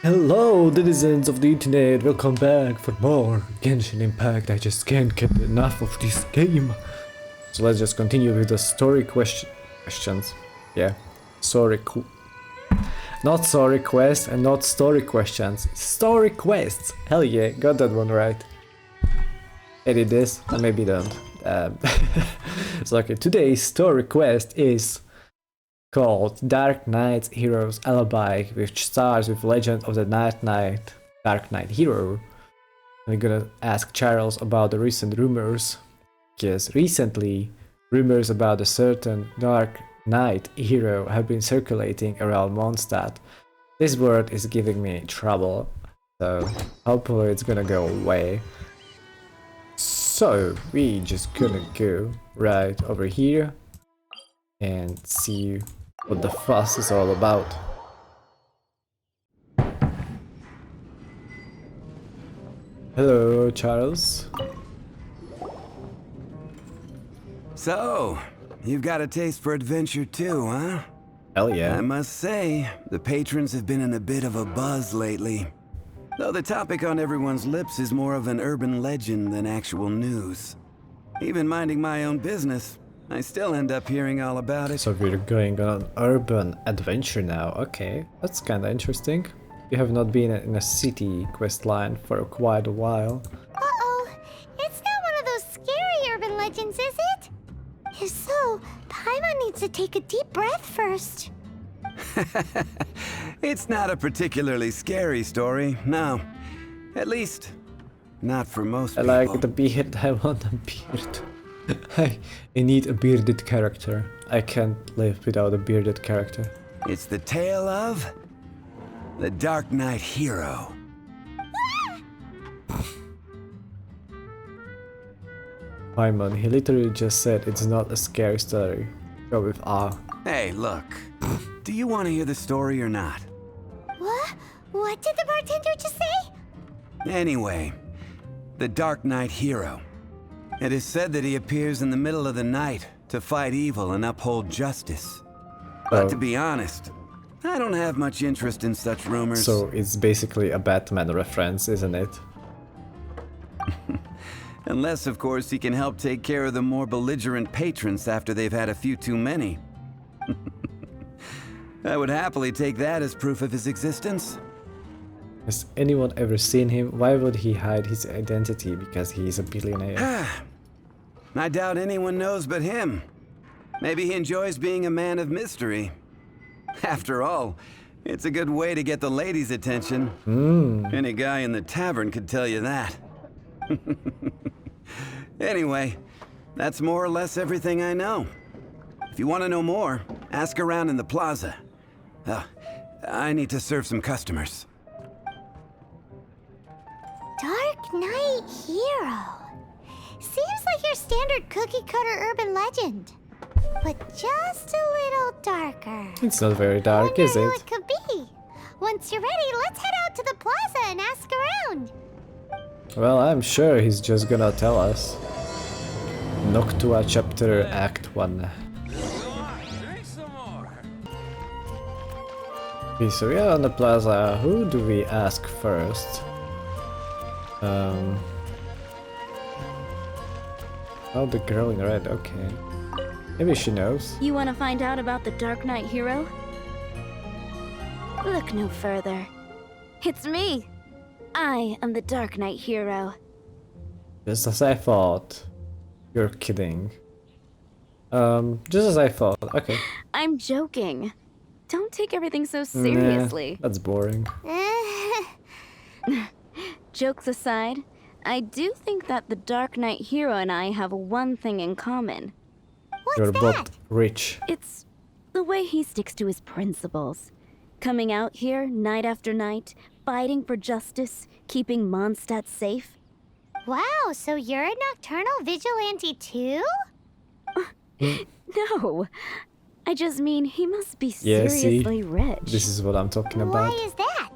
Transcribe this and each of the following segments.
Hello, citizens of the internet, welcome back for more Genshin Impact. I just can't get enough of this game. So let's just continue with the story questions. Yeah, not sorry quest and not story questions. Story quests. Hell yeah, got that one right. Edit this, or maybe don't. So okay, today's story quest is called Daknight Hero's Alibi, which starts with Legend of the Daknight Hero. We're gonna ask Charles about the recent rumors, because recently rumors about a certain Dark Knight hero have been circulating around Mondstadt. This word is giving me trouble, so hopefully it's gonna go away. So we just gonna go right over here and see what the fuss is all about. Hello, Charles. So, you've got a taste for adventure too, huh? Hell yeah. I must say, the patrons have been in a bit of a buzz lately. Though the topic on everyone's lips is more of an urban legend than actual news. Even minding my own business, I still end up hearing all about it. So we're going on an urban adventure now. Okay, that's kinda interesting. You have not been in a city quest line for quite a while. Uh-oh, it's not one of those scary urban legends, is it? If so, Paimon needs to take a deep breath first. It's not a particularly scary story, no. At least, not for most I people. like the beard, I want a beard. I need a bearded character. I can't live without a bearded character. It's the tale of the Dark Knight hero. Paimon, he literally just said it's not a scary story. Go with ah. Hey, look. Do you want to hear the story or not? What? What did the bartender just say? Anyway, the Dark Knight hero. It is said that he appears in the middle of the night to fight evil and uphold justice. But to be honest, I don't have much interest in such rumors. So it's basically a Batman reference, isn't it? Unless, of course, he can help take care of the more belligerent patrons after they've had a few too many. I would happily take that as proof of his existence. Has anyone ever seen him? Why would he hide his identity? Because he's a billionaire. I doubt anyone knows but him. Maybe he enjoys being a man of mystery. After all, it's a good way to get the ladies' attention. Any guy in the tavern could tell you that. Anyway, that's more or less everything I know. If you want to know more, ask around in the plaza. I need to serve some customers. Dark Knight Hero. Seems like your standard cookie-cutter urban legend. But just a little darker. It's not very dark, Wonder is who it? it could be. Once you're ready, let's head out to the plaza and ask around. Well, I'm sure he's just gonna tell us. Noctua Chapter Act 1. Okay, so we are on the plaza. Who do we ask first? Oh, the girl in red, okay. Maybe she knows. You want to find out about the Dark Knight hero? Look no further. It's me! I am the Dark Knight hero. Just as I thought. You're kidding. Just as I thought, okay. I'm joking. Don't take everything so seriously. Nah, that's boring. Jokes aside, I do think that the Dark Knight hero and I have one thing in common. You're What's both that? rich. It's the way he sticks to his principles. Coming out here night after night, fighting for justice, keeping Mondstadt safe. Wow, so you're a nocturnal vigilante too? No, I just mean he must be Yeah, see? seriously rich. This is what I'm talking about. Why is that?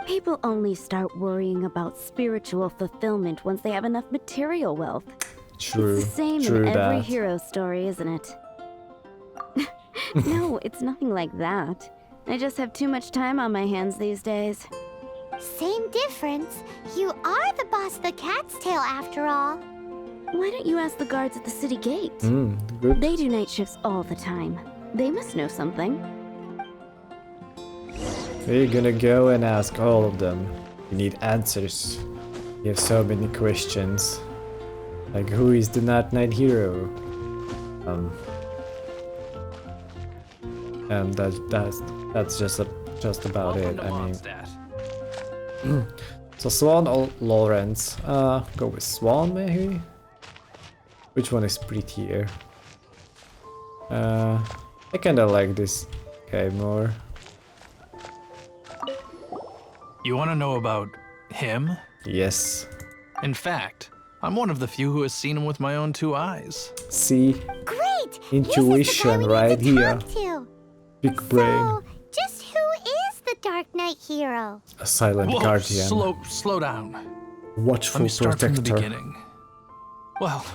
People only start worrying about spiritual fulfillment once they have enough material wealth. True, It's the same true in every that. hero story, isn't it? No, it's nothing like that. I just have too much time on my hands these days. Same difference. You are the boss of the Cat's Tail after all. Why don't you ask the guards at the city gate? Good. They do night shifts all the time. They must know something. We're gonna go and ask all of them. We need answers. We have so many questions. Like, who is the Daknight hero? And that's just about it. I mean, so Swan or Lawrence? Go with Swan maybe. Which one is prettier? I kinda like this guy more. You want to know about him? Yes. In fact, I'm one of the few who has seen him with my own 2 eyes. See, Great! intuition right here. Big brain. So, just who is the Dark Knight hero? A silent Whoa, guardian. slow down. Watchful Let me start from the protector. beginning. Well,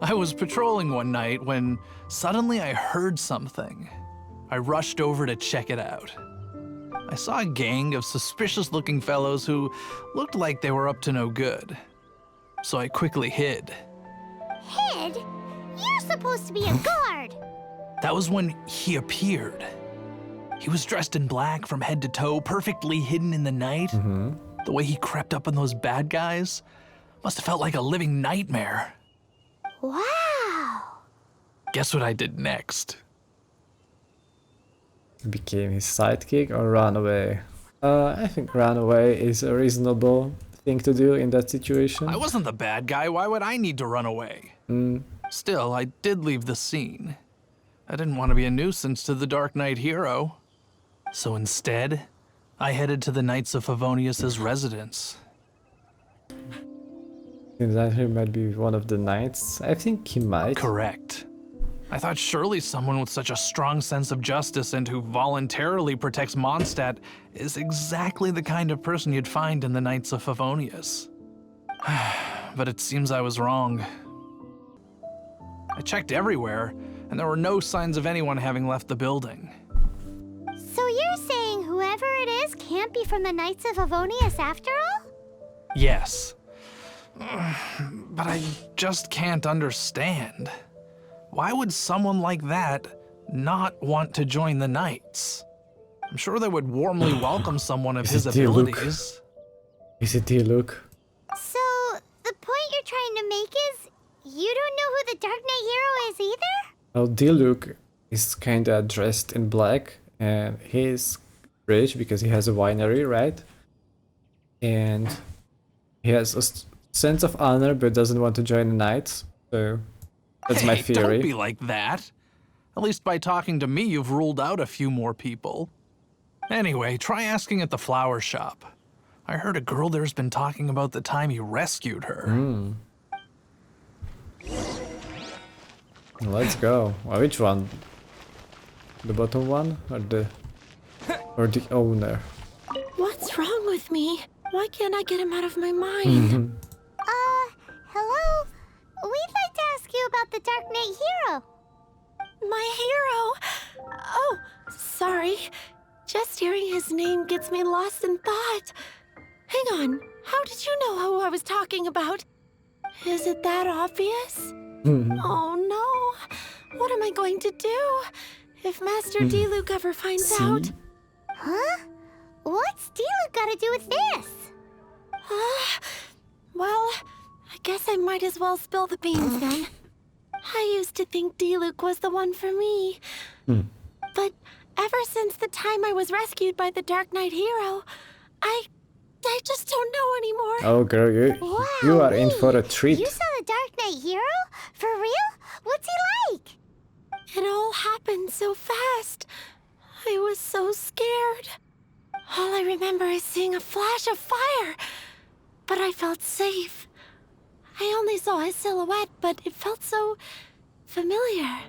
I was patrolling one night when suddenly I heard something. I rushed over to check it out. I saw a gang of suspicious-looking fellows who looked like they were up to no good. So I quickly hid. Hid? You're supposed to be a guard. That was when he appeared. He was dressed in black from head to toe, perfectly hidden in the night. The way he crept up on those bad guys must have felt like a living nightmare. Wow. Guess what I did next? Became his sidekick or ran away? I think ran away is a reasonable thing to do in that situation. I wasn't the bad guy. Why would I need to run away? Still, I did leave the scene. I didn't want to be a nuisance to the Dark Knight hero. So instead, I headed to the Knights of Favonius' residence. Seems that he might be one of the knights. I think he might. Correct. I thought surely someone with such a strong sense of justice and who voluntarily protects Mondstadt is exactly the kind of person you'd find in the Knights of Favonius. But it seems I was wrong. I checked everywhere, and there were no signs of anyone having left the building. So you're saying whoever it is can't be from the Knights of Favonius after all? Yes. But I just can't understand. Why would someone like that not want to join the Knights? I'm sure they would warmly welcome someone of Is his it Diluc? abilities. Is it Diluc? So, the point you're trying to make is you don't know who the Dark Knight hero is either? Well, Diluc is kinda dressed in black and he's rich because he has a winery, right? And he has a sense of honor but doesn't want to join the Knights, so that's my Hey, theory. don't be like that. At least by talking to me, you've ruled out a few more people. Anyway, try asking at the flower shop. I heard a girl there's been talking about the time you rescued her. Let's go. Well, which one? The bottom one or the owner? What's wrong with me? Why can't I get him out of my mind? Hello? We'd like to ask you about the Dark Knight hero. My hero? Oh, sorry. Just hearing his name gets me lost in thought. Hang on. How did you know who I was talking about? Is it that obvious? Oh no. What am I going to do if Master Diluc ever finds out? Huh? What's Diluc got to do with this? Well, I guess I might as well spill the beans then. I used to think Diluc was the one for me. But ever since the time I was rescued by the Dark Knight hero, I just don't know anymore. Oh girl, you are in for a treat. You saw the Dark Knight hero? For real? What's he like? It all happened so fast. I was so scared. All I remember is seeing a flash of fire. But I felt safe. I only saw his silhouette, but it felt so familiar.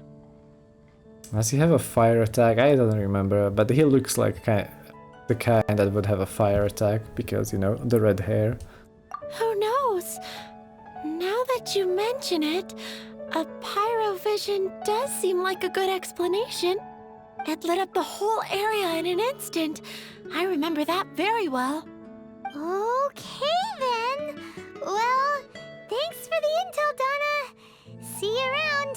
Does he have a fire attack? I don't remember, but he looks like the kind that would have a fire attack because, you know, the red hair. Who knows? Now that you mention it, a pyrovision does seem like a good explanation. It lit up the whole area in an instant. I remember that very well. Okay then. Well, thanks for the intel, Donna. See you around.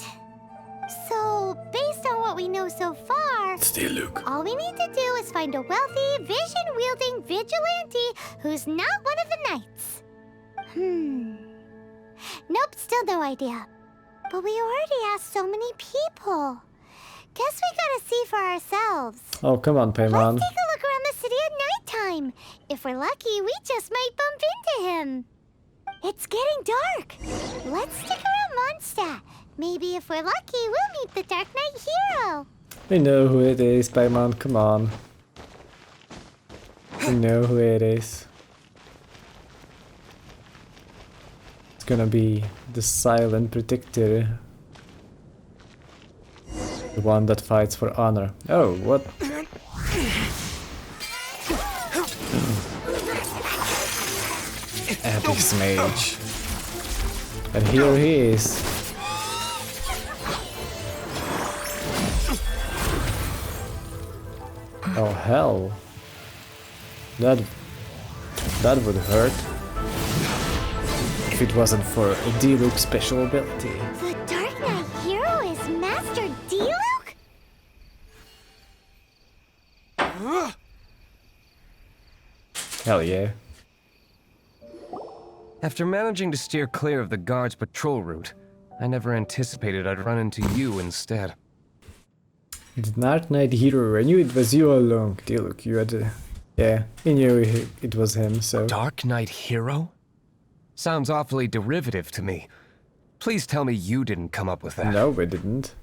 So, based on what we know so far, Diluc. all we need to do is find a wealthy, vision-wielding vigilante who's not one of the knights. Nope, still no idea. But we already asked so many people. Guess we gotta see for ourselves. Oh, come on, Paimon. Let's take a look around the city at nighttime. If we're lucky, we just might bump into him. It's getting dark. Let's stick around Mondstadt. Maybe if we're lucky, we'll meet the Dark Knight hero. We know who it is, Paimon, come on. We know who it is. It's gonna be the silent predictor. The one that fights for honor. Oh, what? Epic mage. And here he is. Oh hell. That would hurt. If it wasn't for a Diluc special ability. The Dark Knight hero is Master Diluc? Hell yeah. After managing to steer clear of the guards' patrol route, I never anticipated I'd run into you instead. The Dark Knight hero, I knew it was you all along. Diluc, you had yeah, we knew it was him, so... Dark Knight hero? Sounds awfully derivative to me. Please tell me you didn't come up with that. No, we didn't.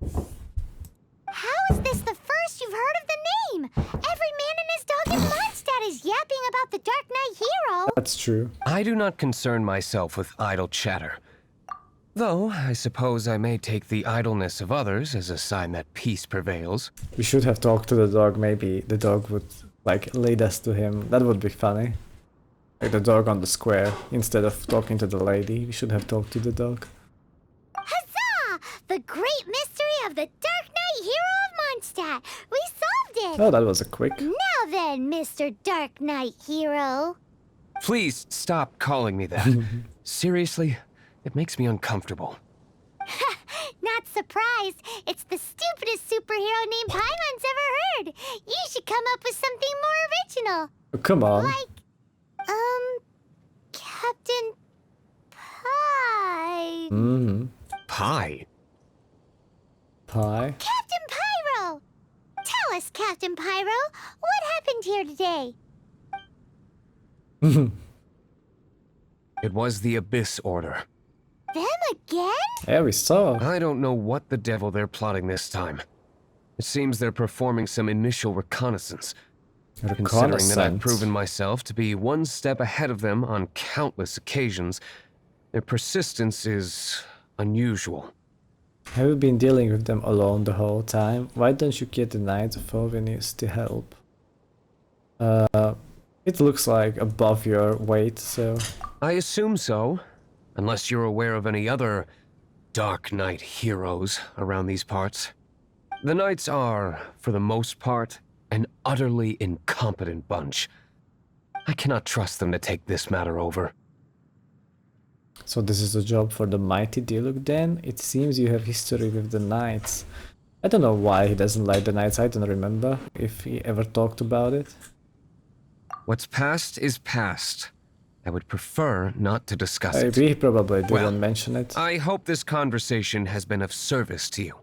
How is this the first you've heard of the name? Every man and his dog in Mondstadt is yapping about the Dark Knight hero. That's true. I do not concern myself with idle chatter. Though, I suppose I may take the idleness of others as a sign that peace prevails. We should have talked to the dog, maybe the dog would, like, lead us to him. That would be funny. Like the dog on the square, instead of talking to the lady, we should have talked to the dog. Huzzah! The great mystery of the Dark Knight hero of Mondstadt. We solved it! Oh, that was a quick. Now then, Mr. Dark Knight hero. Please stop calling me that. Seriously, it makes me uncomfortable. Not surprised. It's the stupidest superhero name Paimon's ever heard. You should come up with something more original. Oh, come on. Like, Captain Pie. Mm-hmm. Pie? Pie? Captain Pyro! Tell us, Captain Pyro, what happened here today? It was the Abyss Order. Them again? Yeah, we saw. I don't know what the devil they're plotting this time. It seems they're performing some initial reconnaissance. Considering that I've proven myself to be one step ahead of them on countless occasions, their persistence is unusual. Have you been dealing with them alone the whole time? Why don't you get the Knights of Favonius to help? It looks like above your weight, so... I assume so, unless you're aware of any other Dark Knight heroes around these parts. The Knights are, for the most part, an utterly incompetent bunch. I cannot trust them to take this matter over. So this is a job for the mighty Diluc then? It seems you have history with the Knights. I don't know why he doesn't like the Knights, I don't remember if he ever talked about it. What's past is past. I would prefer not to discuss it. He probably didn't Well, mention it. I hope this conversation has been of service to you.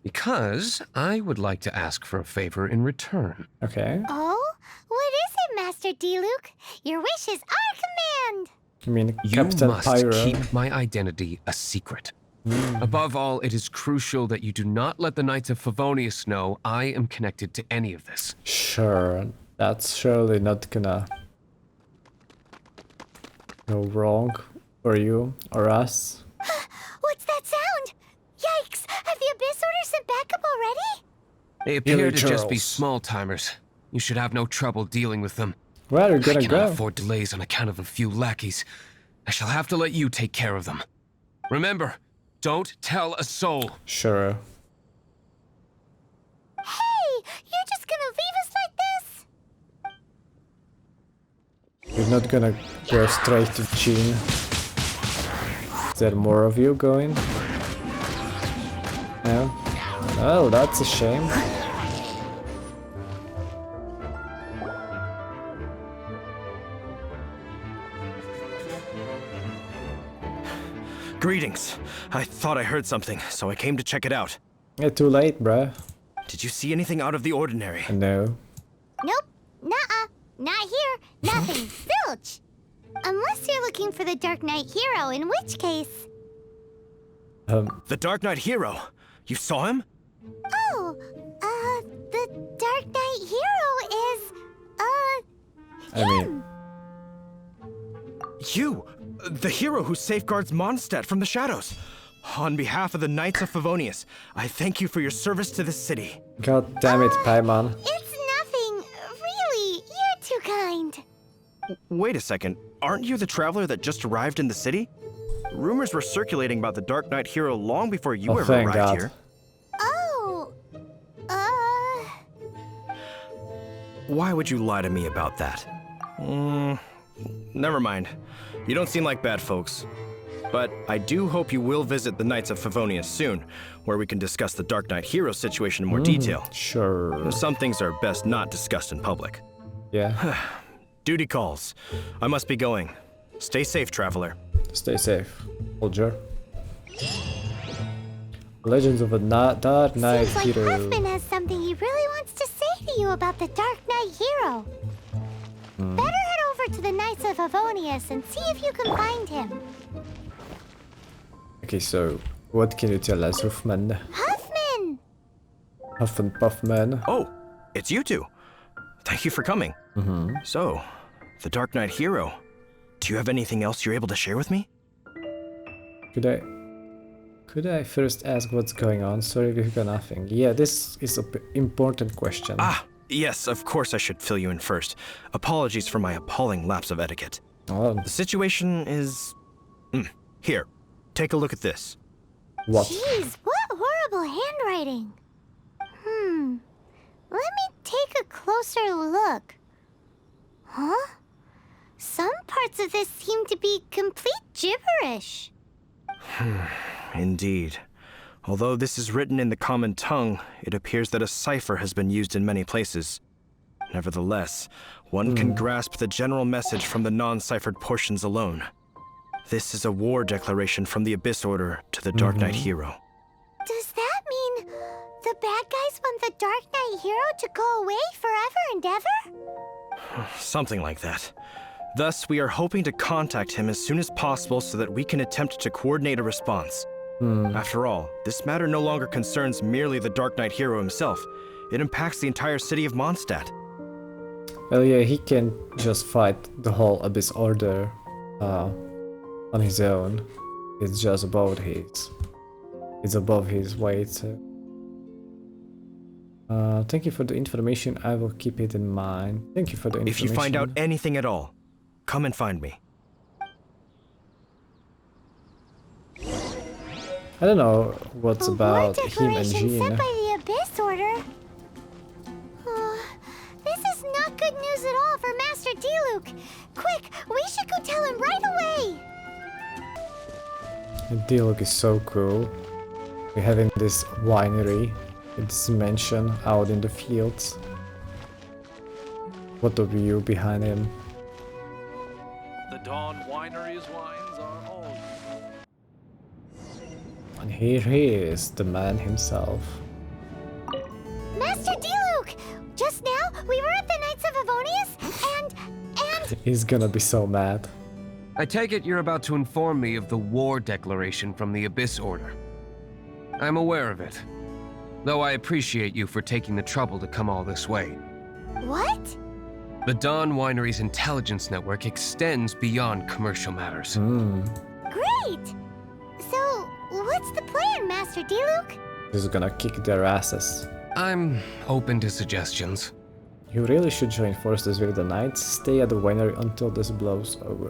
Because I would like to ask for a favor in return. Okay. Oh? What is it, Master Diluc? Your wish is our command! I mean, You Captain must Pyro. keep my identity a secret. Above all, it is crucial that you do not let the Knights of Favonius know I am connected to any of this. Sure, that's surely not gonna go wrong for you or us. What's that sound? Yikes! Have the Abyss Order sent backup already? They appear to just be Charles. small-timers. You should have no trouble dealing with them. Where are you I gonna cannot go? afford delays on account of a few lackeys. I shall have to let you take care of them. Remember, don't tell a soul. Sure. Hey! You're just gonna leave us like this? You're not gonna go straight to Jean. Is there more of you going? No? Oh, that's a shame. Greetings. I thought I heard something, so I came to check it out. Yeah, too late, bruh. Did you see anything out of the ordinary? No. Nope. Nuh-uh. Not here. Nothing. Zilch. Unless you're looking for the Dark Knight hero, in which case... The Dark Knight hero? You saw him? Oh, the Dark Knight hero is, I mean, You! The hero who safeguards Mondstadt from the shadows. On behalf of the Knights of Favonius, I thank you for your service to this city. god damn it, Paimon. It's nothing. Really, you're too kind. Wait a second, aren't you the traveler that just arrived in the city? Rumors were circulating about the Dark Knight hero long before you Oh, ever thank arrived God. here. Oh, Why would you lie to me about that? Never mind. You don't seem like bad folks. But I do hope you will visit the Knights of Favonius soon, where we can discuss the Dark Knight hero situation in more detail. Sure. Some things are best not discussed in public. Yeah. Duty calls. I must be going. Stay safe, traveler. Stay safe, soldier. Legends of a Dark Knight seems like hero. Huffman has something he really wants to say to you about the Dark Knight hero. Better head over to the Knights of Favonius and see if you can find him. Okay, so what can you tell us, Huffman? Huffman! Huff and Puffman. Oh, it's you two. Thank you for coming. So, the Dark Knight hero. Do you have anything else you're able to share with me? Could I first ask what's going on? Sorry, we've got nothing. Yeah, this is an important question. Yes, of course I should fill you in first. Apologies for my appalling lapse of etiquette. Oh, The situation is... Here, take a look at this. what? Jeez, what horrible handwriting. Let me take a closer look. Huh? Some parts of this seem to be complete gibberish. Indeed. Although this is written in the common tongue, it appears that a cipher has been used in many places. Nevertheless, one can grasp the general message from the non-ciphered portions alone. This is a war declaration from the Abyss Order to the Dark Knight hero. Does that mean the bad guys want the Dark Knight hero to go away forever and ever? Something like that. Thus, we are hoping to contact him as soon as possible so that we can attempt to coordinate a response. After all, this matter no longer concerns merely the Dark Knight hero himself. It impacts the entire city of Mondstadt. Well, yeah, he can just fight the whole Abyss Order on his own. It's just about it's above his weight. So. Thank you for the information. I will keep it in mind. Thank you for the information. If you find out anything at all, come and find me. I don't know what's A about war him and declaration Jean. sent by the Abyss Order. This is not good news at all for Master Diluc. Quick, we should go tell him right away. And Diluc is so cool. We're having this winery, this mansion out in the fields. What a view behind him. The Dawn Winery's wines are all. And here he is, the man himself. Master Diluc! Just now, we were at the Knights of Favonius, and... He's gonna be so mad. I take it you're about to inform me of the war declaration from the Abyss Order. I'm aware of it, though I appreciate you for taking the trouble to come all this way. What? The Dawn Winery's intelligence network extends beyond commercial matters. Great! So, what's the plan, Master Diluc? He's gonna kick their asses. I'm open to suggestions. You really should join forces with the Knights. Stay at the winery until this blows over.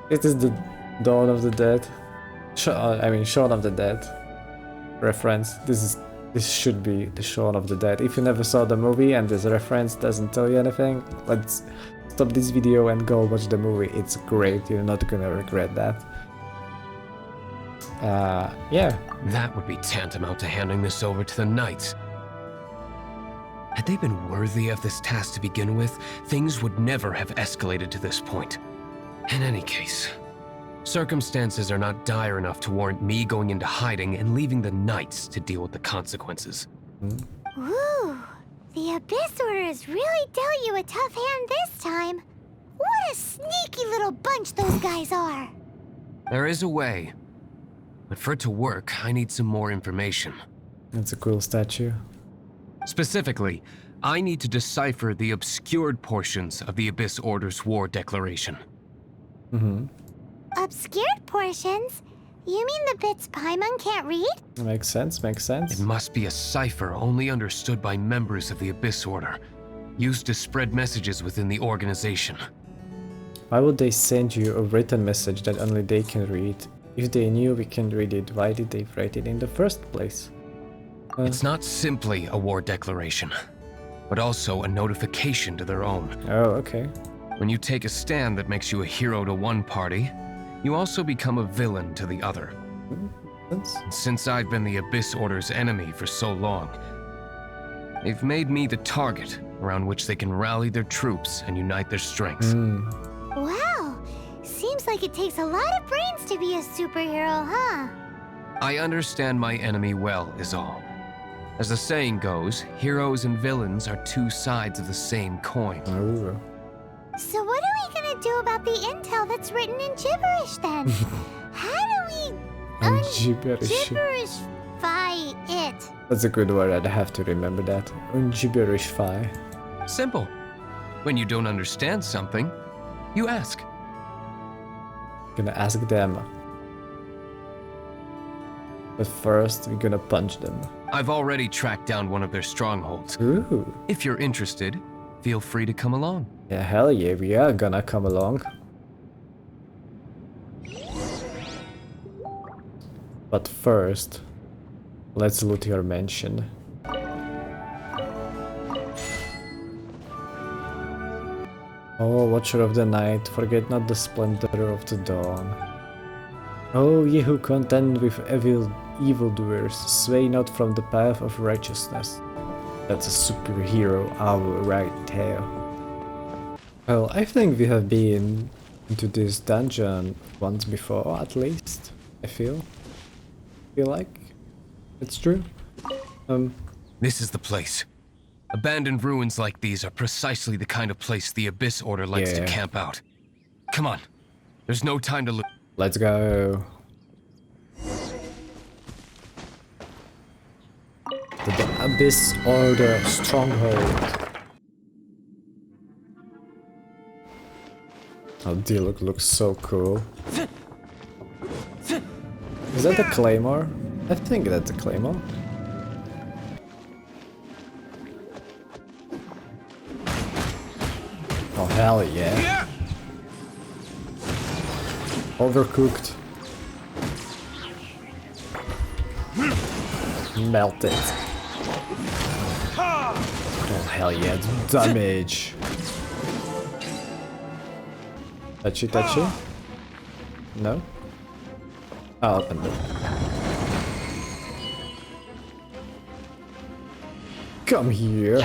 It is the Dawn of the Dead. I mean, Shaun of the Dead reference. This is This should be the Shaun of the Dead. If you never saw the movie and this reference doesn't tell you anything, let's stop this video and go watch the movie. It's great, you're not gonna regret that. Yeah. That would be tantamount to handing this over to the Knights. Had they been worthy of this task to begin with, things would never have escalated to this point. In any case, circumstances are not dire enough to warrant me going into hiding and leaving the Knights to deal with the consequences. Ooh, the Abyss Orders really dealt you a tough hand this time. What a sneaky little bunch those guys are. There is a way, but for it to work, I need some more information. That's a cool statue. Specifically, I need to decipher the obscured portions of the Abyss Order's war declaration. Obscured portions? You mean the bits Paimon can't read? Makes sense, makes sense. It must be a cipher only understood by members of the Abyss Order, used to spread messages within the organization. Why would they send you a written message that only they can read? If they knew we can read it, why did they write it in the first place? It's not simply a war declaration, but also a notification to their own. Oh, okay. When you take a stand that makes you a hero to one party, you also become a villain to the other. Since I've been the Abyss Order's enemy for so long, they've made me the target around which they can rally their troops and unite their strengths. Wow, seems like it takes a lot of brains to be a superhero, huh? I understand my enemy well, is all. As the saying goes, heroes and villains are two sides of the same coin. Oh. So what are we gonna do about the intel that's written in gibberish then? How do we gibberish-fy it? That's a good word, I'd have to remember that. Gibberish-fy. Simple. When you don't understand something, you ask. Gonna ask them. But first, we're gonna punch them. I've already tracked down one of their strongholds. Ooh. If you're interested, feel free to come along. Yeah, hell yeah, we are gonna come along. But first, let's loot your mansion. Oh, Watcher of the Night, forget not the splendor of the dawn. Oh, ye who contend with evildoers, sway not from the path of righteousness. That's a superhero owl right there. Well, I think we have been into this dungeon once before, at least. I feel like it's true. This is the place. Abandoned ruins like these are precisely the kind of place the Abyss Order likes to camp out. Come on, there's no time to lose. Let's go. The Abyss Order stronghold. Oh, Diluc looks so cool. Is that a claymore? I think that's a claymore. Oh, hell yeah. Overcooked. Melted. Oh, hell yeah, damage. Touchy, touchy? No? I'll open it. Come here.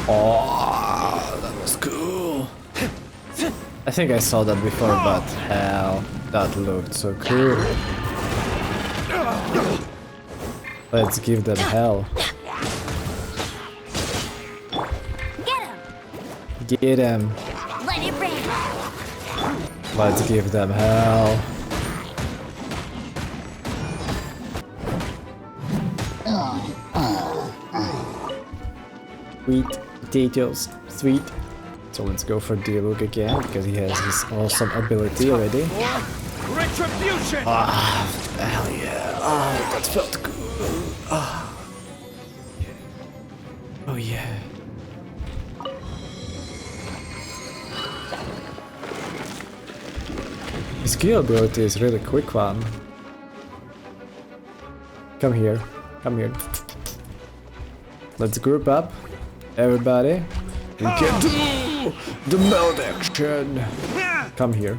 Oh, that was cool. I think I saw that before, but hell, that looked so cool. Let's give them hell. Get him. Let it rain. Let's give them hell. Sweet potatoes, sweet. So let's go for Diluc again because he has his awesome ability already. Retribution! Ah, hell yeah! Ah, that felt good. Ah. Oh yeah. skill ability is really quick one. Come here. Come here. Let's group up. Everybody. We can do the meld action. Come here.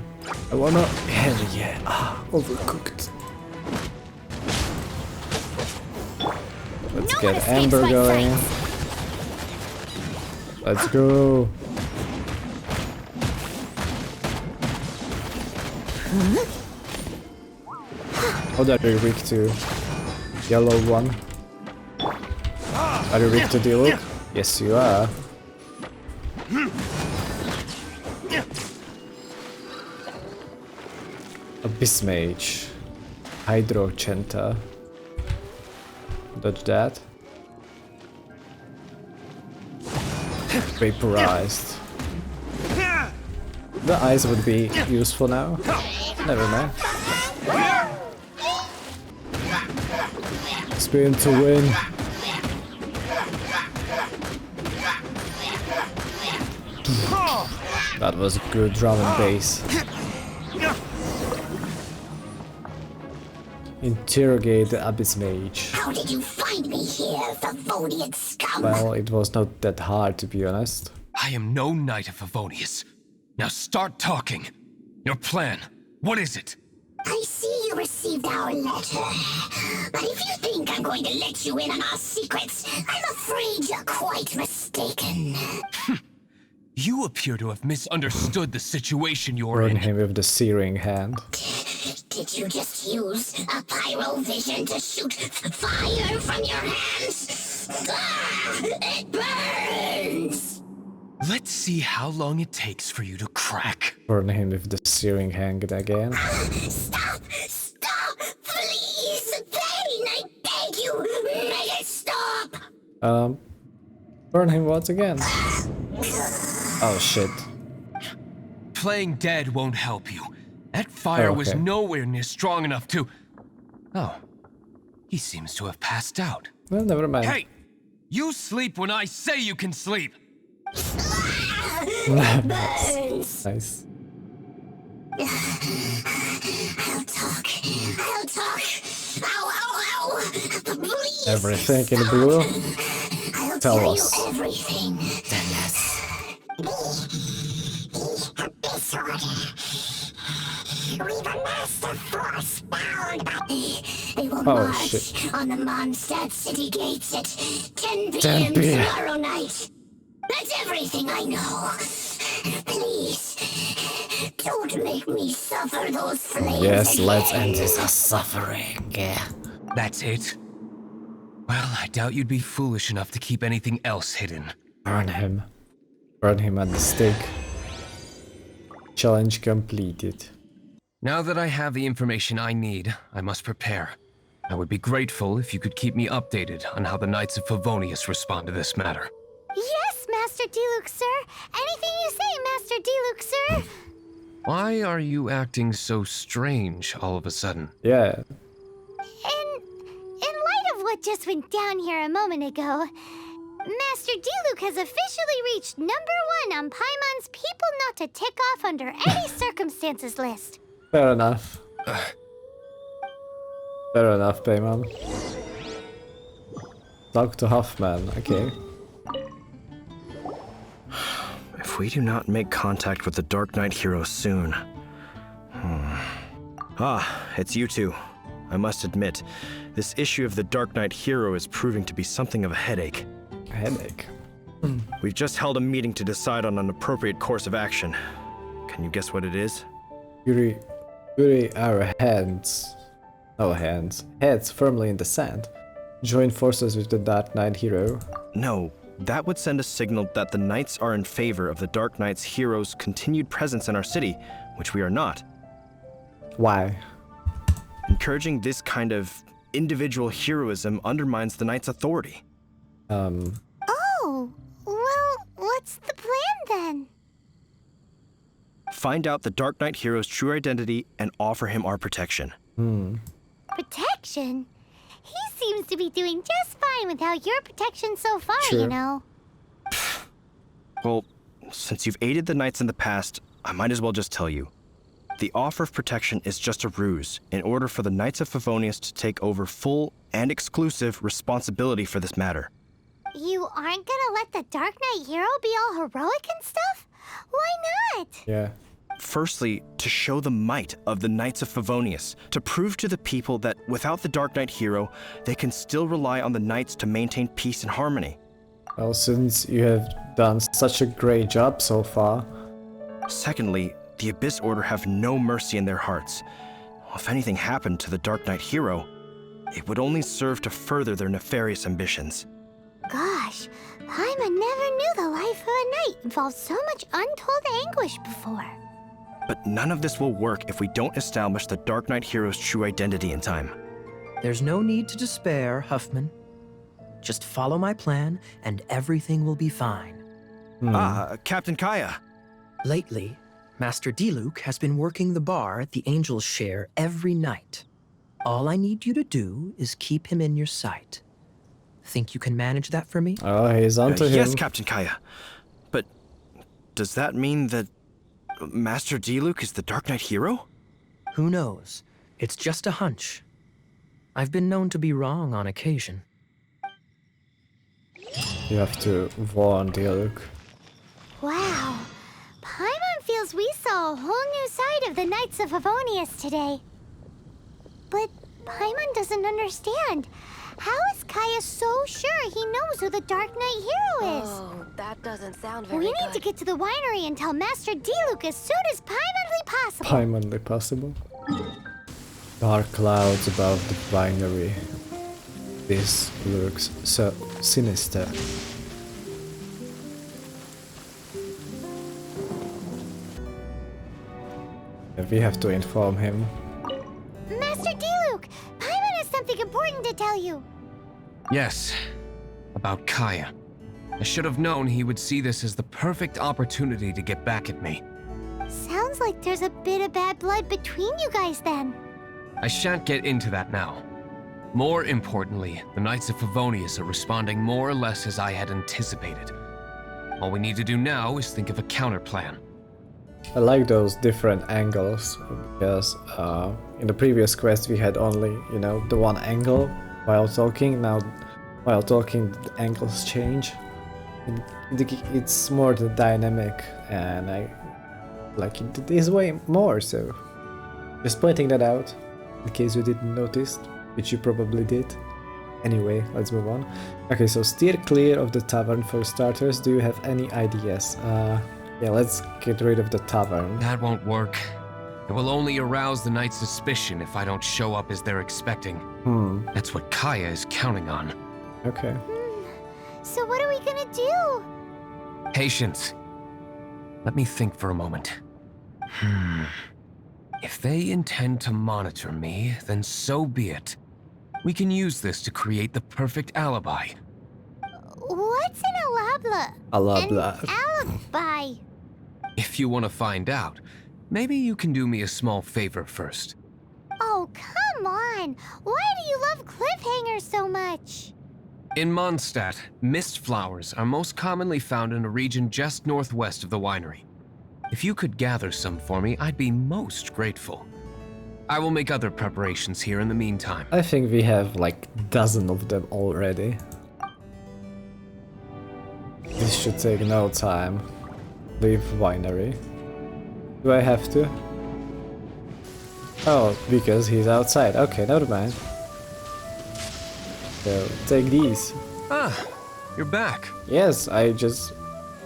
I wanna... Hell yeah. Ah, overcooked. Let's get Amber going. Let's go. Oh, that are weak to yellow one. Are you weak to Diluc? Yes, you are. Abyss Mage. Hydrochenta. Dodge that. Vaporized. The eyes would be useful now. Never mind. Spin to win. That was a good drum and bass. Interrogate the Abyss Mage. How did you find me here, Favonian scum? Well, it was not that hard, to be honest. I am no knight of Favonius. Now start talking. Your plan, what is it? I see you received our letter. But if you think I'm going to let you in on our secrets, I'm afraid you're quite mistaken. You appear to have misunderstood the situation you're Burn in. him with the searing hand. Did you just use a pyrovision to shoot fire from your hands? Ah, it burns! Let's see how long it takes for you to crack. Burn him with the searing hand again. Stop! Stop! Please! Pain! I beg you! Make it stop! Burn him once again. Oh shit. Playing dead won't help you. That fire was okay. nowhere near strong enough to... Oh. He seems to have passed out. Well, never mind. Hey! You sleep when I say you can sleep! Burns! Nice. I'll talk. I'll talk. Ow, ow, ow! Please! Everything in blue? I'll Tell tell us. you everything. Tell us. Disorder. We've amassed a force bound by... They will Oh, march shit. on the Mondstadt city gates at 10 10 p.m. p.m. tomorrow night. That's everything I know. Please, don't make me suffer those flames. Yes, again. let's end this suffering. Yeah. That's it? Well, I doubt you'd be foolish enough to keep anything else hidden. Burn him. Burn him at the stake. Challenge completed. Now that I have the information I need, I must prepare. I would be grateful if you could keep me updated on how the Knights of Favonius respond to this matter. Yes, Master Diluc, sir. Anything you say, Master Diluc, sir. Why are you acting so strange all of a sudden? Yeah. In light of what just went down here a moment ago, Master Diluc has officially reached #1 on Paimon's people not to tick off under any circumstances list. Fair enough. Fair enough, Paimon. Talk to Huffman, okay. If we do not make contact with the Dark Knight hero soon... Ah, it's you two. I must admit, this issue of the Dark Knight hero is proving to be something of a headache. Headache. We've just held a meeting to decide on an appropriate course of action. Can you guess what it is? Bury our hands. No hands. Heads firmly in the sand. Join forces with the Dark Knight hero. No, that would send a signal that the Knights are in favor of the Dark Knight's hero's continued presence in our city, which we are not. Why? Encouraging this kind of individual heroism undermines the Knight's authority. Oh, well, what's the plan then? Find out the Dark Knight hero's true identity and offer him our protection. Protection? He seems to be doing just fine without your protection so far, you Sure. know. Well, since you've aided the Knights in the past, I might as well just tell you. the offer of protection is just a ruse in order for the Knights of Favonius to take over full and exclusive responsibility for this matter. You aren't gonna let the Dark Knight hero be all heroic and stuff? Why not? Yeah. Firstly, to show the might of the Knights of Favonius, to prove to the people that without the Dark Knight hero, they can still rely on the Knights to maintain peace and harmony. Well, since you have done such a great job so far. Secondly, the Abyss Order have no mercy in their hearts. If anything happened to the Dark Knight hero, it would only serve to further their nefarious ambitions. Gosh, Paimon never knew the life of a knight involved so much untold anguish before. But none of this will work if we don't establish the Dark Knight hero's true identity in time. There's no need to despair, Huffman. Just follow my plan, and everything will be fine. Captain Kaya. Lately, Master Diluc has been working the bar at the Angel's Share every night. All I need you to do is keep him in your sight. Think you can manage that for me? Oh, he's onto him. Yes, Captain Kaya. But does that mean that Master Diluc is the Dark Knight hero? Who knows? It's just a hunch. I've been known to be wrong on occasion. You have to warn Diluc. Wow. Paimon feels we saw a whole new side of the Knights of Favonius today. But Paimon doesn't understand. How is Kaya so sure he knows who the Dark Knight hero is? Oh, that doesn't sound very We good. need to get to the winery and tell Master Diluc as soon as Paimonly possible. Paimonly possible. Dark clouds above the winery. This looks so sinister. We have to inform him. Master Diluc, Paimon has something important to tell you. Yes, about Kaya. I should have known he would see this as the perfect opportunity to get back at me. Sounds like there's a bit of bad blood between you guys then. I shan't get into that now. More importantly, the Knights of Favonius are responding more or less as I had anticipated. All we need to do now is think of a counterplan. I like those different angles because in the previous quest we had only, you know, the one angle while talking. Now, while talking, the angles change. It's more the dynamic, and I like it this way more. So, just pointing that out in case you didn't notice, which you probably did. Anyway, let's move on. Okay, so steer clear of the tavern for starters. Do you have any ideas? Yeah, let's get rid of the tavern. That won't work. It will only arouse the Knight's suspicion if I don't show up as they're expecting. That's what Kaya is counting on. Okay. So what are we gonna do? Patience. Let me think for a moment. If they intend to monitor me, then so be it. We can use this to create the perfect alibi. What's an alabla? Alabla. An alibi. If you want to find out, maybe you can do me a small favor first. Oh, come on. Why do you love cliffhangers so much? In Mondstadt, mist flowers are most commonly found in a region just northwest of the winery. If you could gather some for me, I'd be most grateful. I will make other preparations here in the meantime. I think we have like a dozen of them already. This should take no time. Leave winery. Do I have to? Oh, because he's outside. Okay, never mind. So, take these. Ah, you're back. Yes, I just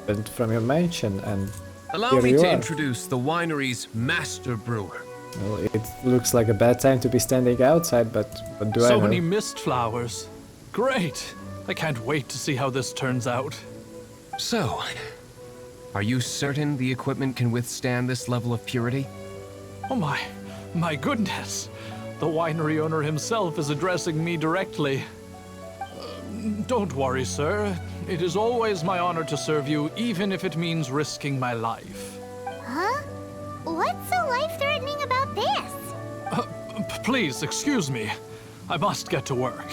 went from your mansion and Allow here me you to are. introduce the winery's master brewer. Well, it looks like a bad time to be standing outside, but what do I know? So many mist flowers. Great. I can't wait to see how this turns out. So, are you certain the equipment can withstand this level of purity? Oh my goodness. The winery owner himself is addressing me directly. Don't worry, sir. It is always my honor to serve you, even if it means risking my life. Huh? What's so life-threatening about this? Please, excuse me. I must get to work.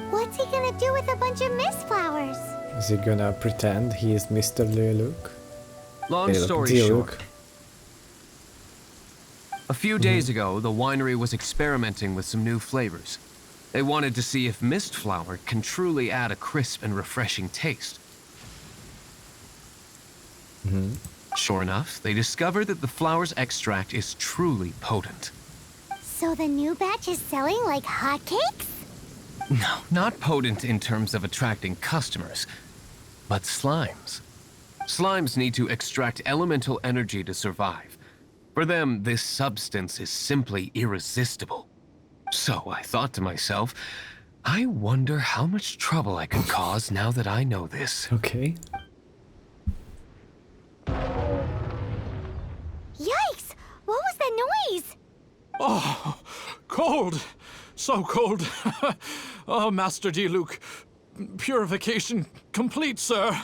What's he gonna do with a bunch of mist flowers? Is he gonna pretend he is Mr. Diluc? Long story Diluc. short, A few days ago, the winery was experimenting with some new flavors. They wanted to see if mist flower can truly add a crisp and refreshing taste. Sure enough, they discovered that the flower's extract is truly potent. So the new batch is selling like hotcakes? No, not potent in terms of attracting customers, but slimes. Slimes need to extract elemental energy to survive. For them, this substance is simply irresistible. So I thought to myself, I wonder how much trouble I could cause now that I know this. Okay. Yikes! What was that noise? Oh, cold! So cold. Oh, Master Diluc. Purification complete, sir.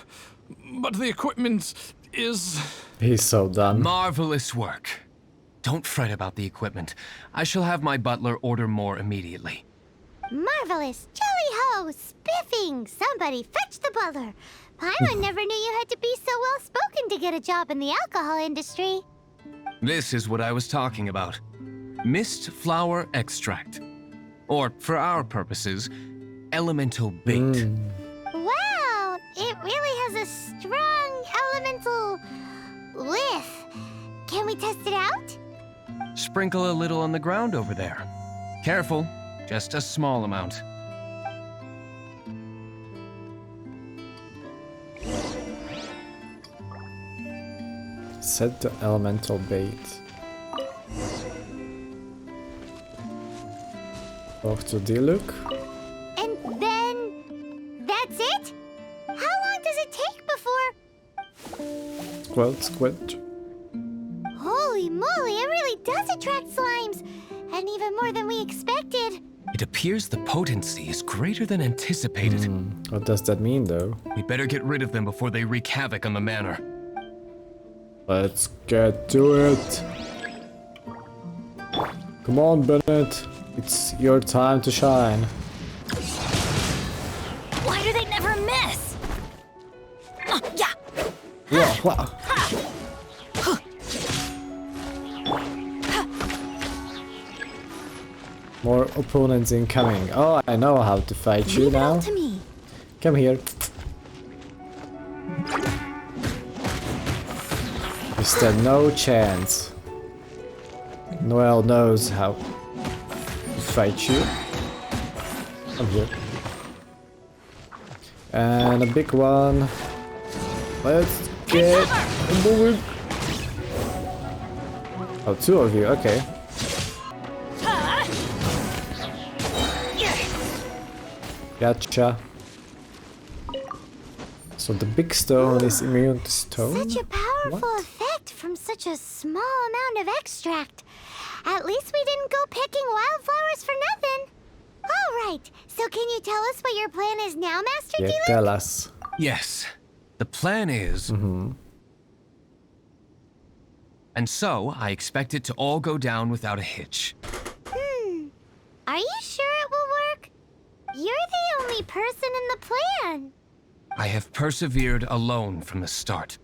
But the equipment is... He's so done. Marvelous work. Don't fret about the equipment. I shall have my butler order more immediately. Marvelous! Jolly-ho! Spiffing! Somebody fetch the butler! Paimon never knew you had to be so well-spoken to get a job in the alcohol industry. This is what I was talking about. Mist flower extract. Or, for our purposes, elemental bait. Wow! It really has a strong elemental whiff. Can we test it out? Sprinkle a little on the ground over there. Careful, just a small amount. Set the elemental bait. Talk to Diluc. And then... that's it? How long does it take before... Squirt, squirt. Holy moly, it really does attract slimes! And even more than we expected. It appears the potency is greater than anticipated. What does that mean, though? We better get rid of them before they wreak havoc on the manor. Let's get to it. Come on, Bennett. It's your time to shine. Why do they never miss? Yeah. Wow. More opponents incoming. Oh, I know how to fight you Leave it now. all to me. Come here. You stand no chance. Noel knows how to fight you. Come here. And a big one. Let's get moving. Oh, two of you, okay. Gotcha. So the big stone is immune to stone? Such a powerful What? effect from such a small amount of extract. At least we didn't go picking wildflowers for nothing. All right, so can you tell us what your plan is now, Master Yeah, Diluc? tell us. Yes, the plan is... And so, I expect it to all go down without a hitch. Are you sure it will work? You're the only person in the plan. I have persevered alone from the start.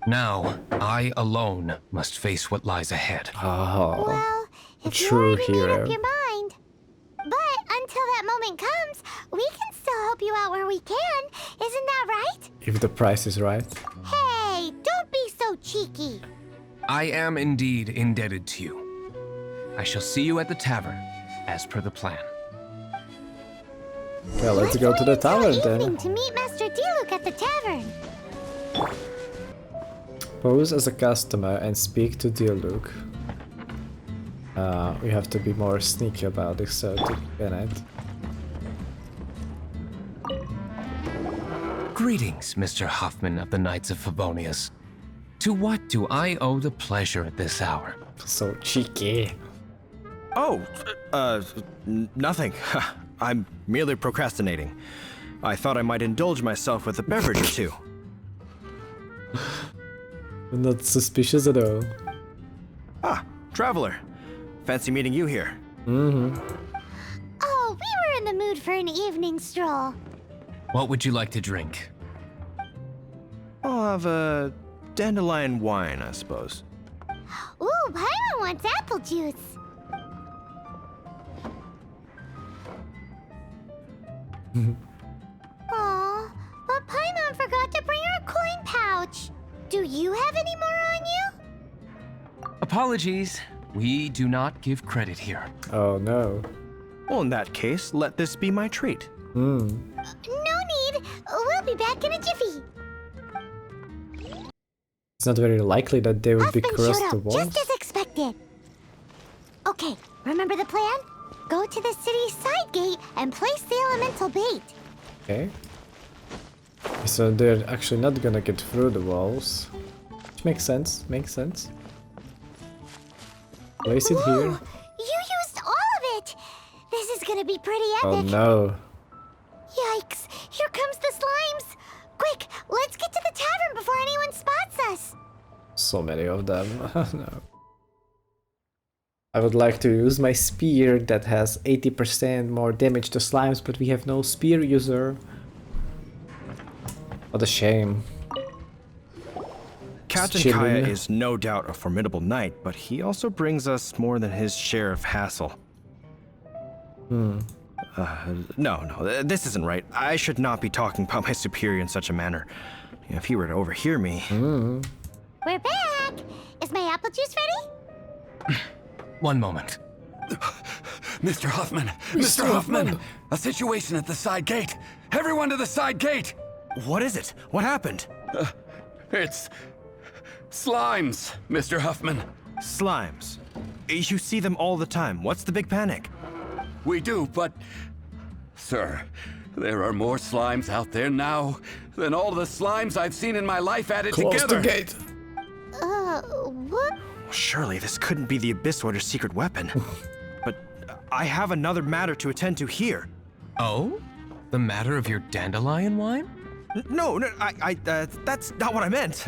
Now, I alone must face what lies ahead. Oh, Well, if you true already made hero. up your mind. But until that moment comes, we can still help you out where we can. Isn't that right? If the price is right. Hey, don't be so cheeky. I am indeed indebted to you. I shall see you at the tavern, as per the plan. Okay, let's go to the wait until tavern evening then. to meet Master Diluc at the tavern. Pose as a customer and speak to Diluc. We have to be more sneaky about this, so to Bennett. Greetings, Mr. Huffman of the Knights of Favonius. To what do I owe the pleasure at this hour? So cheeky. Oh, nothing. I'm merely procrastinating. I thought I might indulge myself with a beverage or two. Not suspicious at all. Ah, traveler. Fancy meeting you here. Oh, we were in the mood for an evening stroll. What would you like to drink? I'll have a dandelion wine, I suppose. Ooh, Paimon wants apple juice. Aw, but Paimon forgot to bring her coin pouch. Do you have any more on you? Apologies. We do not give credit here. Oh no. Well, in that case, let this be my treat. No need. We'll be back in a jiffy. It's not very likely that they would be Husband across showed the up walls. just as expected. Okay, remember the plan? Go to the city's side gate and place the elemental bait. Okay. So they're actually not gonna get through the walls. Which makes sense, makes sense. Place it Whoa, here. you used all of it. This is gonna be pretty epic. Oh no. Yikes, here comes the slimes. Quick, let's get to the tavern before anyone spots us. So many of them. No. I would like to use my spear that has 80% more damage to slimes, but we have no spear user. What a shame. Captain Chilling. Kaya is no doubt a formidable knight, but he also brings us more than his share of hassle. No, this isn't right. I should not be talking about my superior in such a manner. If he were to overhear me... We're back. Is my apple juice ready? One moment. Mr. Huffman! Mr. Huffman! A situation at the side gate! Everyone to the side gate! What is it? What happened? It's... slimes, Mr. Huffman. Slimes. You see them all the time. What's the big panic? We do, but... Sir, there are more slimes out there now than all the slimes I've seen in my life added Close together. the gate. What? Surely this couldn't be the Abyss Order's secret weapon. But I have another matter to attend to here. Oh? The matter of your dandelion wine? No, that's not what I meant.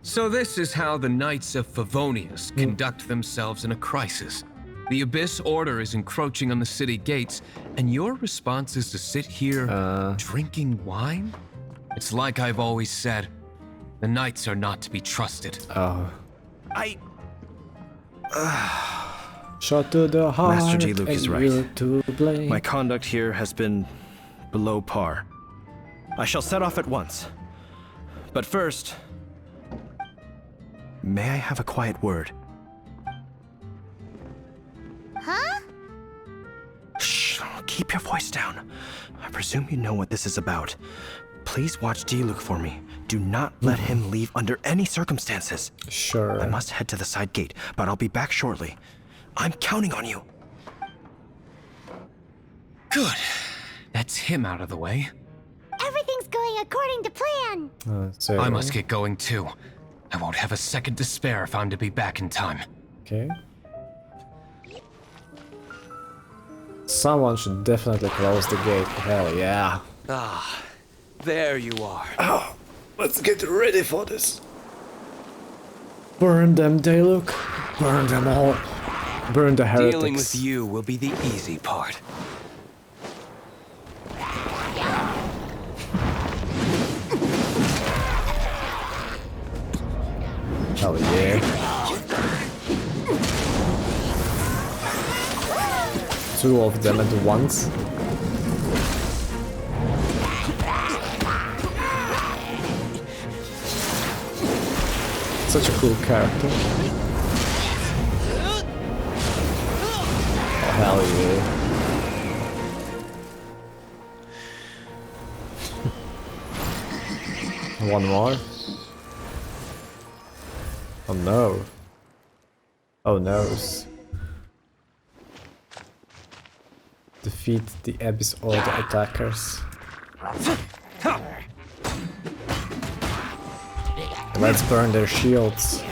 So this is how the Knights of Favonius conduct themselves in a crisis. The Abyss Order is encroaching on the city gates, and your response is to sit here drinking wine? It's like I've always said, the Knights are not to be trusted. Oh. Shot to the heart. Master Diluc is and right. you're to blame. My conduct here has been below par. I shall set off at once. But first, may I have a quiet word? Huh? Shh, keep your voice down. I presume you know what this is about. Please watch Diluc for me. Do not let him leave under any circumstances. Sure. I must head to the side gate, but I'll be back shortly. I'm counting on you. Good. That's him out of the way. Everything's going according to plan. So I must get going too. I won't have a second to spare if I'm to be back in time. Okay. Someone should definitely close the gate. Hell yeah. Ah, there you are. Oh, let's get ready for this. Burn them, Diluc. Burn them all. Burn the heretics. Dealing with you will be the easy part. Hell yeah. Two of them at once. Such a cool character. Oh, hell yeah. One more. Oh no. Oh no. Defeat the Abyss Order attackers. Let's burn their shields.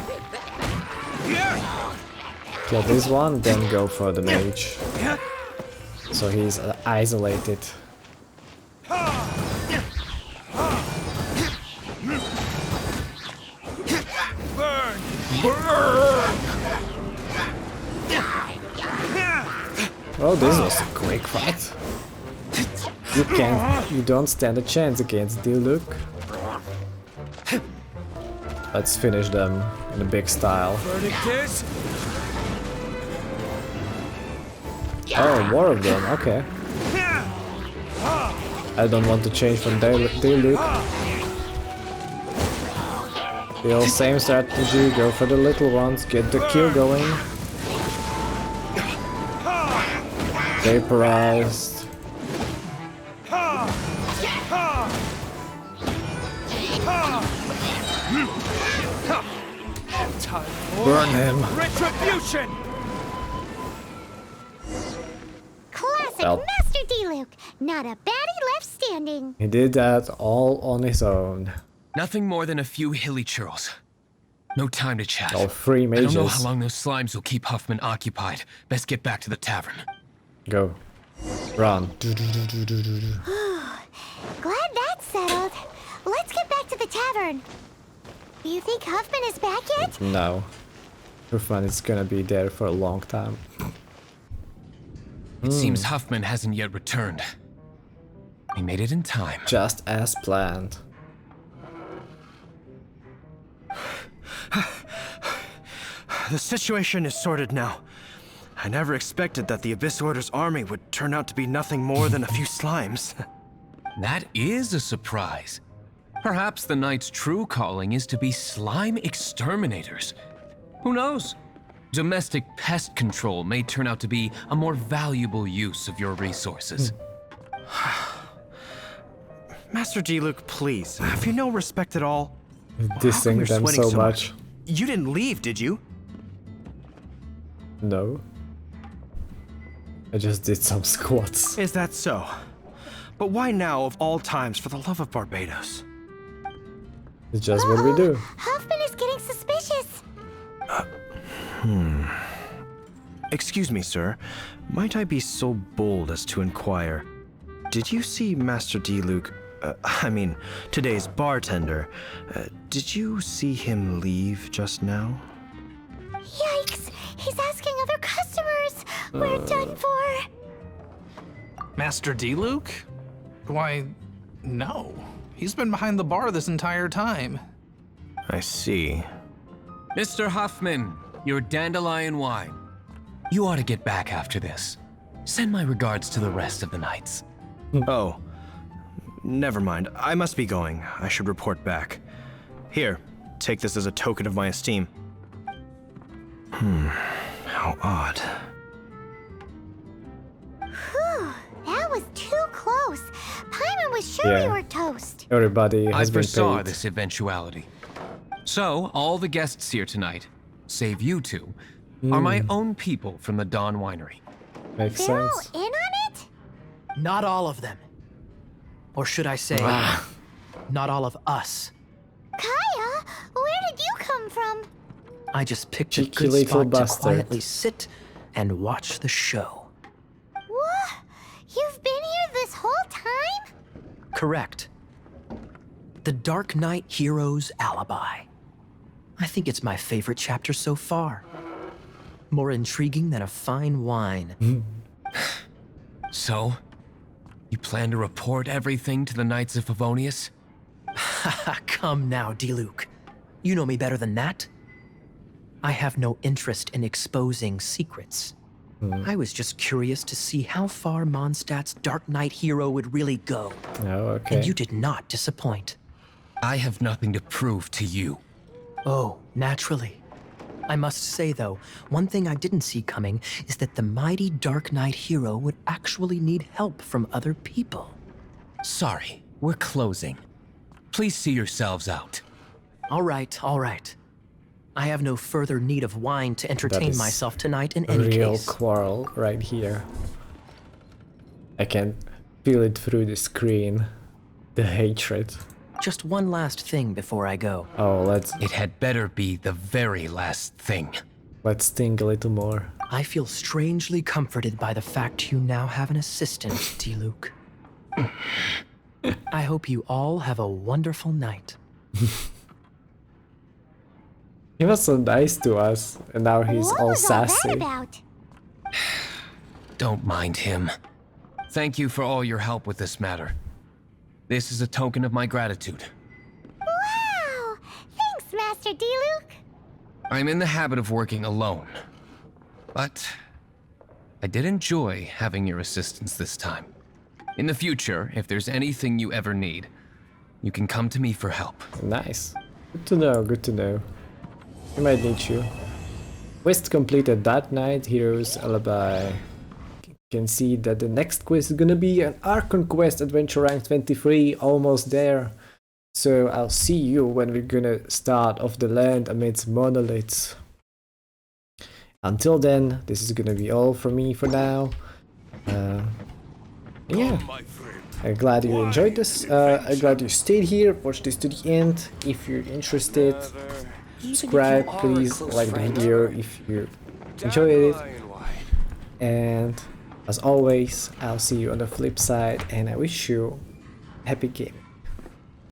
Kill this one, then go for the mage. So he's isolated. Oh, this was a quick fight. You don't stand a chance against Diluc. Let's finish them in a big style. Verdict is... Oh, more of them, okay. I don't want to change from Diluc. Still same strategy, go for the little ones, get the kill going. Vaporized. Burn him. Retribution! Classic Well. Master Diluc. Not a baddie left standing. He did that all on his own. Nothing more than a few hilly churls. No time to chat. All three I mages. don't know how long those slimes will keep Huffman occupied. Best get back to the tavern. Go. Run. Glad that's settled. Let's get back to the tavern. Do you think Huffman is back yet? No. Huffman is gonna be there for a long time. It seems Huffman hasn't yet returned. We made it in time. Just as planned. The situation is sorted now. I never expected that the Abyss Order's army would turn out to be nothing more than a few slimes. That is a surprise. Perhaps the Knight's true calling is to be slime exterminators. Who knows? Domestic pest control may turn out to be a more valuable use of your resources. Master Diluc, please, have you no respect at all? How come Dissing you're them sweating so much. You didn't leave, did you? No. I just did some squats. Is that so? But why now, of all times, for the love of Barbados? It's just what we do. Huffman is getting suspicious. Excuse me, sir. Might I be so bold as to inquire? Did you see Master Diluc, today's bartender? Did you see him leave just now? Yikes! He's asking other customers. We're done for. Master Diluc? Why, no. He's been behind the bar this entire time. I see. Mr. Huffman, your dandelion wine. You ought to get back after this. Send my regards to the rest of the knights. Oh, never mind. I must be going. I should report back. Here, take this as a token of my esteem. How odd. Whew, that was too close. Paimon was sure we were toast. Everybody I has been foresaw paid. this eventuality. So, all the guests here tonight, save you two, are my own people from the Dawn Winery. Makes They're all sense. in on it? Not all of them. Or should I say, not all of us. Kaya, where did you come from? I just picked a Cheeky good little spot to bastard. quietly sit and watch the show. What? You've been here this whole time? Correct. The Dark Knight Hero's Alibi. I think it's my favorite chapter so far. More intriguing than a fine wine. So, you plan to report everything to the Knights of Favonius? Come now, Diluc. You know me better than that. I have no interest in exposing secrets. I was just curious to see how far Mondstadt's Dark Knight hero would really go. Oh, okay. And you did not disappoint. I have nothing to prove to you. Oh, naturally. I must say, though, one thing I didn't see coming is that the mighty Dark Knight hero would actually need help from other people. Sorry, we're closing. Please see yourselves out. All right, all right. I have no further need of wine to entertain is myself tonight in A any real case. quarrel right here. I can feel it through the screen. The hatred. Just one last thing before I go. Oh, let's It had better be the very last thing. think a little more. I feel strangely comforted by the fact you now have an assistant, Diluc. I hope you all have a wonderful night. He was so nice to us, and now he's What all was all sassy. that about? Don't mind him. Thank you for all your help with this matter. This is a token of my gratitude. Wow! Thanks, Master Diluc. I'm in the habit of working alone. But I did enjoy having your assistance this time. In the future, if there's anything you ever need, you can come to me for help. Nice. Good to know, good to know. We might need you. Quest completed Daknight, Heroes, Alibi. You can see that the next quest is gonna be an Archon quest, Adventure Rank 23, almost there. So I'll see you when we're gonna start off the land amidst monoliths. Until then, this is gonna be all from me for now. Yeah, I'm glad you enjoyed this. I'm glad you stayed here, watched this to the end. If you're interested, subscribe, please like the video if you enjoyed it. And as always, I'll see you on the flip side, and I wish you happy gaming.